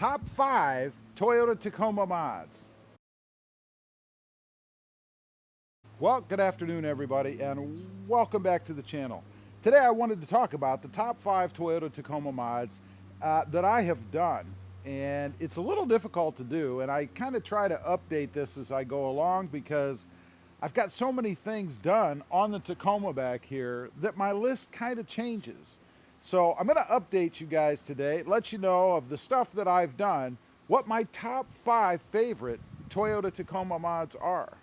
top 5 Toyota Tacoma mods. Well, good afternoon everybody, and welcome back to the channel. Today I wanted to talk about the top 5 Toyota Tacoma mods that I have done. And it's a little difficult to do, and I kind of try to update this as I go along because I've got so many things done on the Tacoma back here that my list kind of changes. So I'm going to update you guys today, let you know of the stuff that I've done, what my top 5 favorite Toyota Tacoma mods are.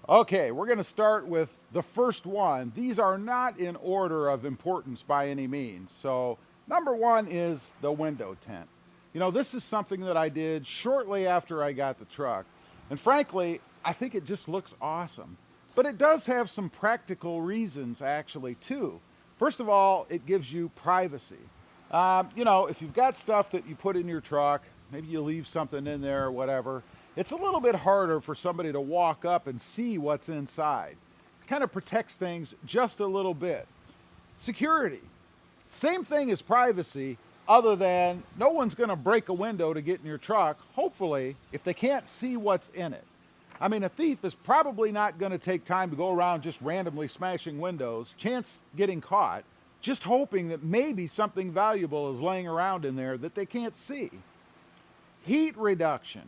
Okay, we're going to start with the first one. These are not in order of importance by any means. So number 1 is the window tint. You know, this is something that I did shortly after I got the truck. And frankly, I think it just looks awesome. But it does have some practical reasons actually too. First of all, it gives you privacy. You know, if you've got stuff that you put in your truck, maybe you leave something in there or whatever, it's a little bit harder for somebody to walk up and see what's inside. It kind of protects things just a little bit. Security. Same thing as privacy, other than no one's going to break a window to get in your truck, hopefully, if they can't see what's in it. I mean, a thief is probably not going to take time to go around just randomly smashing windows, chance getting caught, just hoping that maybe something valuable is laying around in there that they can't see. Heat reduction.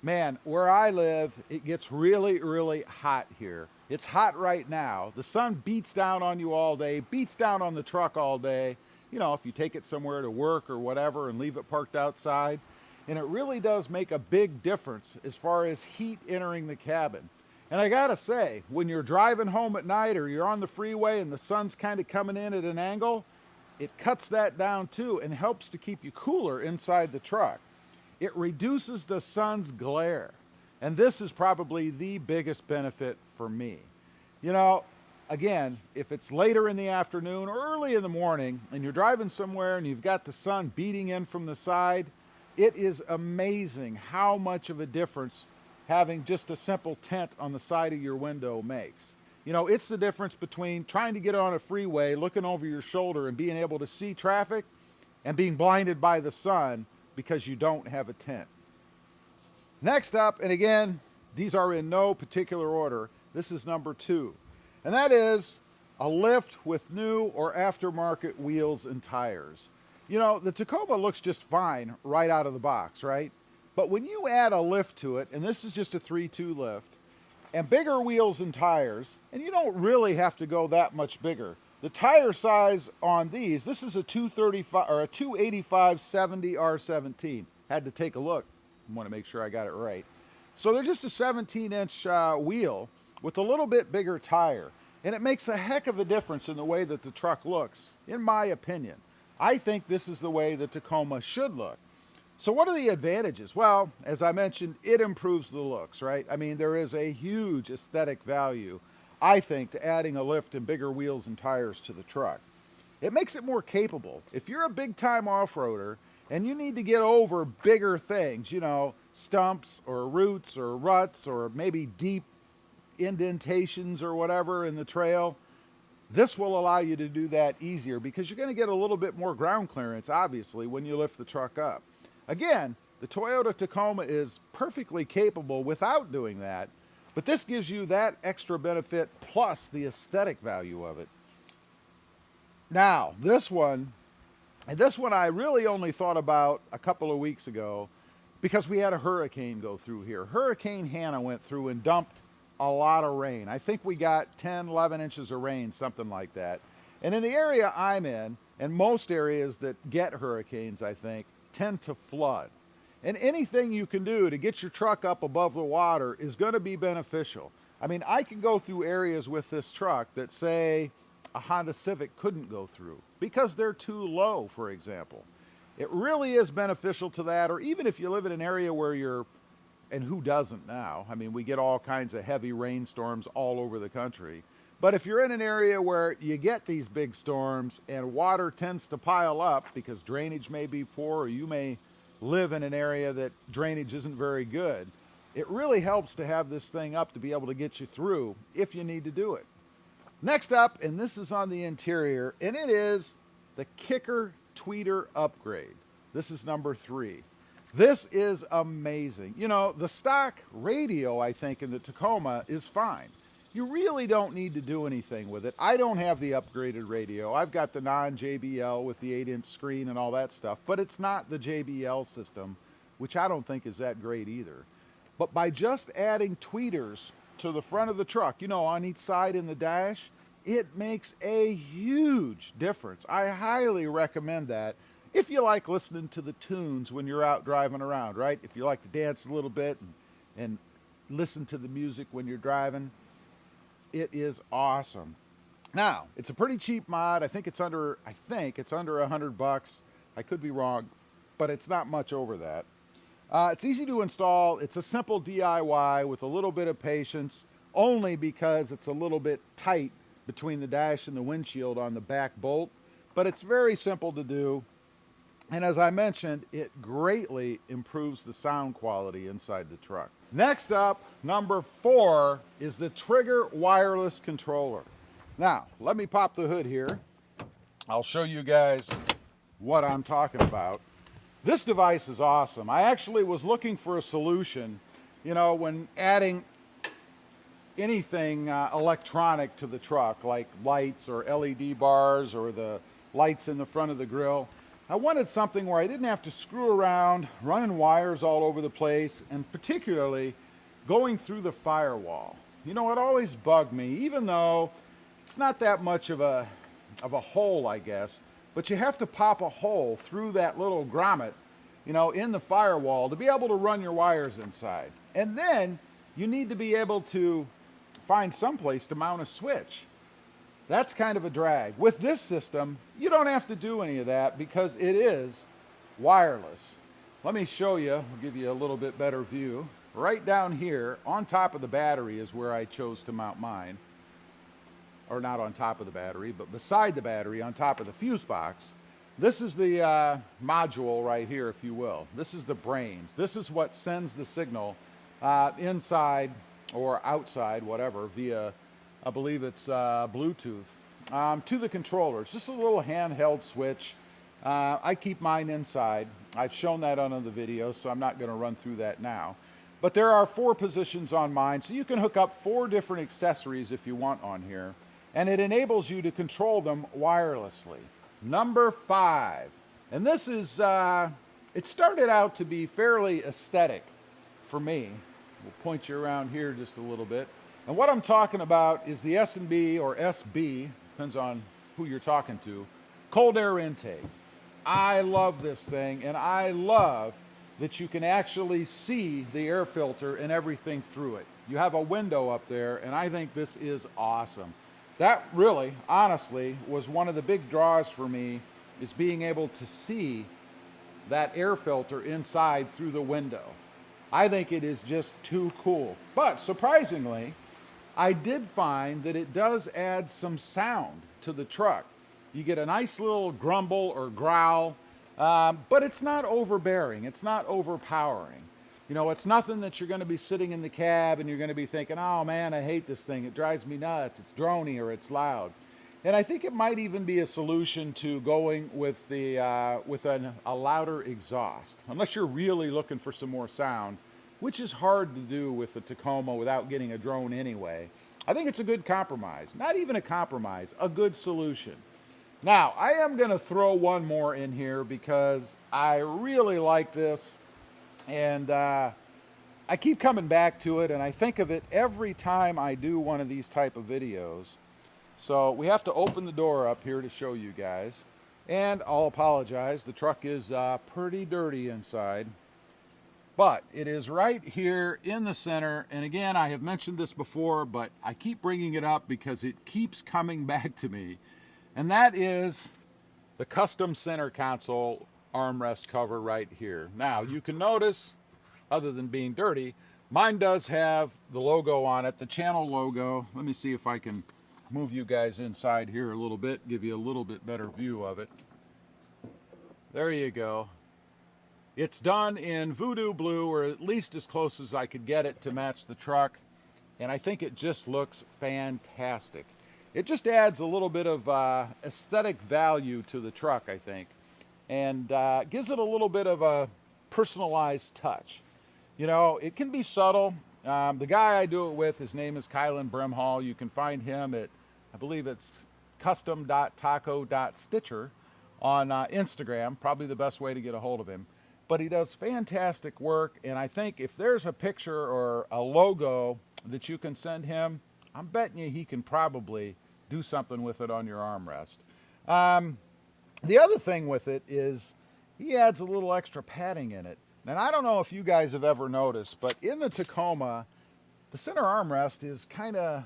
Man, where I live, it gets really, really hot here. It's hot right now. The sun beats down on you all day, beats down on the truck all day. You know, if you take it somewhere to work or whatever and leave it parked outside. And it really does make a big difference as far as heat entering the cabin. And I gotta say, when you're driving home at night or you're on the freeway and the sun's kind of coming in at an angle, it cuts that down too and helps to keep you cooler inside the truck. It reduces the sun's glare. And this is probably the biggest benefit for me. You know, again, if it's later in the afternoon or early in the morning and you're driving somewhere and you've got the sun beating in from the side, it is amazing how much of a difference having just a simple tint on the side of your window makes. You know, it's the difference between trying to get on a freeway, looking over your shoulder and being able to see traffic, and being blinded by the sun because you don't have a tint. Next up, and again, these are in no particular order, this is number 2. And that is a lift with new or aftermarket wheels and tires. You know, the Tacoma looks just fine right out of the box, right? But when you add a lift to it, and this is just a 3.2 lift, and bigger wheels and tires, and you don't really have to go that much bigger. The tire size on these, this is a 235 or a 285/70 R17. Had to take a look. I want to make sure I got it right. So they're just a 17-inch wheel with a little bit bigger tire. And it makes a heck of a difference in the way that the truck looks, in my opinion. I think this is the way the Tacoma should look. So what are the advantages? Well, as I mentioned, it improves the looks, right? I mean, there is a huge aesthetic value, I think, to adding a lift and bigger wheels and tires to the truck. It makes it more capable. If you're a big-time off-roader and you need to get over bigger things, you know, stumps or roots or ruts or maybe deep indentations or whatever in the trail, this will allow you to do that easier because you're going to get a little bit more ground clearance, obviously, when you lift the truck up. Again, the Toyota Tacoma is perfectly capable without doing that, but this gives you that extra benefit plus the aesthetic value of it. Now, this one I really only thought about a couple of weeks ago because we had a hurricane go through here. Hurricane Hannah went through and dumped a lot of rain. I think we got 10, 11 inches of rain, something like that. And in the area I'm in, and most areas that get hurricanes, I think, tend to flood. And anything you can do to get your truck up above the water is going to be beneficial. I mean, I can go through areas with this truck that, say, a Honda Civic couldn't go through because they're too low, for example. It really is beneficial to that, or even if you live in an area where you're, and who doesn't now? I mean, we get all kinds of heavy rainstorms all over the country. But if you're in an area where you get these big storms and water tends to pile up because drainage may be poor, or you may live in an area that drainage isn't very good, it really helps to have this thing up to be able to get you through if you need to do it. Next up, and this is on the interior, and it is the kicker tweeter upgrade. This is number 3. This is amazing. You know, the stock radio, I think, in the Tacoma is fine. You really don't need to do anything with it. I don't have the upgraded radio. I've got the non-JBL with the 8-inch screen and all that stuff, but it's not the JBL system, which I don't think is that great either. But by just adding tweeters to the front of the truck, you know, on each side in the dash, it makes a huge difference. I highly recommend that if you like listening to the tunes when you're out driving around, right? If you like to dance a little bit and listen to the music when you're driving, it is awesome. Now, it's a pretty cheap mod. I think it's under $100. I could be wrong, but it's not much over that. It's easy to install. It's a simple DIY with a little bit of patience, only because it's a little bit tight between the dash and the windshield on the back bolt, but it's very simple to do. And as I mentioned, it greatly improves the sound quality inside the truck. Next up, number 4, is the Trigger wireless controller. Now, let me pop the hood here. I'll show you guys what I'm talking about. This device is awesome. I actually was looking for a solution, you know, when adding anything electronic to the truck, like lights or LED bars or the lights in the front of the grill. I wanted something where I didn't have to screw around, running wires all over the place, and particularly going through the firewall. You know, it always bugged me, even though it's not that much of a hole, I guess, but you have to pop a hole through that little grommet, you know, in the firewall to be able to run your wires inside. And then you need to be able to find some place to mount a switch. That's kind of a drag. With this system, you don't have to do any of that because it is wireless. Let me show you, I'll give you a little bit better view. Right down here, on top of the battery is where I chose to mount mine. Or not on top of the battery, but beside the battery, on top of the fuse box. This is the module right here, if you will. This is the brains. This is what sends the signal inside or outside, whatever, via, I believe it's Bluetooth, to the controller. It's just a little handheld switch. I keep mine inside. I've shown that on other videos, so I'm not going to run through that now. But there are 4 positions on mine, so you can hook up 4 different accessories if you want on here. And it enables you to control them wirelessly. Number 5, and this is, it started out to be fairly aesthetic for me. We'll point you around here just a little bit. And what I'm talking about is the S&B or SB, depends on who you're talking to, cold air intake. I love this thing, and I love that you can actually see the air filter and everything through it. You have a window up there, and I think this is awesome. That really, honestly, was one of the big draws for me, is being able to see that air filter inside through the window. I think it is just too cool. But surprisingly, I did find that it does add some sound to the truck. You get a nice little grumble or growl, but it's not overbearing. It's not overpowering. You know, it's nothing that you're going to be sitting in the cab and you're going to be thinking, oh man, I hate this thing. It drives me nuts. It's drony or it's loud. And I think it might even be a solution to going with a louder exhaust, unless you're really looking for some more sound, which is hard to do with the Tacoma without getting a drone anyway. I think it's a good compromise. Not even a compromise, a good solution. Now, I am going to throw one more in here because I really like this. And I keep coming back to it, and I think of it every time I do one of these type of videos. So we have to open the door up here to show you guys. And I'll apologize, the truck is pretty dirty inside. But it is right here in the center. And again, I have mentioned this before, but I keep bringing it up because it keeps coming back to me. And that is the custom center console armrest cover right here. Now, you can notice, other than being dirty, mine does have the logo on it, the channel logo. Let me see if I can move you guys inside here a little bit, give you a little bit better view of it. There you go. It's done in voodoo blue, or at least as close as I could get it to match the truck, and I think it just looks fantastic. It just adds a little bit of aesthetic value to the truck, I think, and gives it a little bit of a personalized touch. You know, it can be subtle. The guy I do it with, his name is Kylan Brimhall. You can find him at, I believe it's custom.taco.stitcher on Instagram, probably the best way to get a hold of him. But he does fantastic work, and I think if there's a picture or a logo that you can send him, I'm betting you he can probably do something with it on your armrest. The other thing with it is he adds a little extra padding in it. And I don't know if you guys have ever noticed, but in the Tacoma, the center armrest is kind of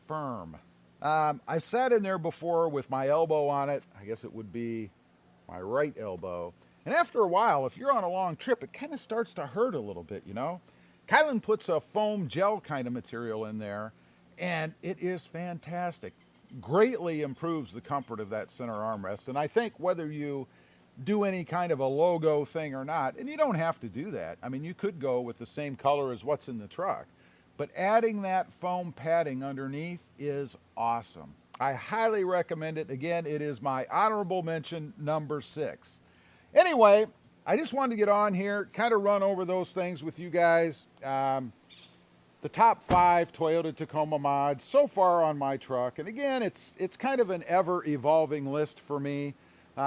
firm. I've sat in there before with my elbow on it. I guess it would be my right elbow. And after a while, if you're on a long trip, it kind of starts to hurt a little bit, you know? Kylan puts a foam gel kind of material in there, and it is fantastic. Greatly improves the comfort of that center armrest. And I think whether you do any kind of a logo thing or not, and you don't have to do that. I mean, you could go with the same color as what's in the truck, but adding that foam padding underneath is awesome. I highly recommend it. Again, it is my honorable mention number 6. Anyway, I just wanted to get on here, kind of run over those things with you guys. The top 5 Toyota Tacoma mods so far on my truck. And again, it's kind of an ever-evolving list for me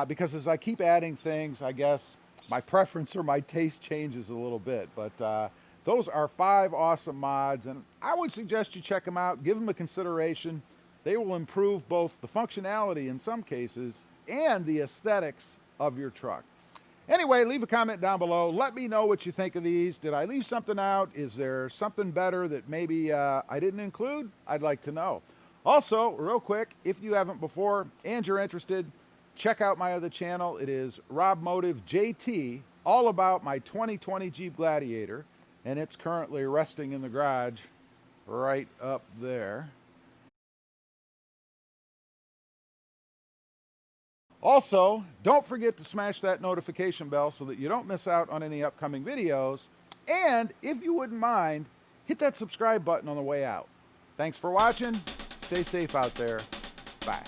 because as I keep adding things, I guess my preference or my taste changes a little bit. But those are 5 awesome mods, and I would suggest you check them out, give them a consideration. They will improve both the functionality in some cases and the aesthetics of your truck. Anyway, leave a comment down below. Let me know what you think of these. Did I leave something out? Is there something better that maybe I didn't include? I'd like to know. Also, real quick, if you haven't before and you're interested, check out my other channel. It is RobMotive JT, all about my 2020 Jeep Gladiator, and it's currently resting in the garage right up there. Also, don't forget to smash that notification bell so that you don't miss out on any upcoming videos. And if you wouldn't mind, hit that subscribe button on the way out. Thanks for watching. Stay safe out there. Bye.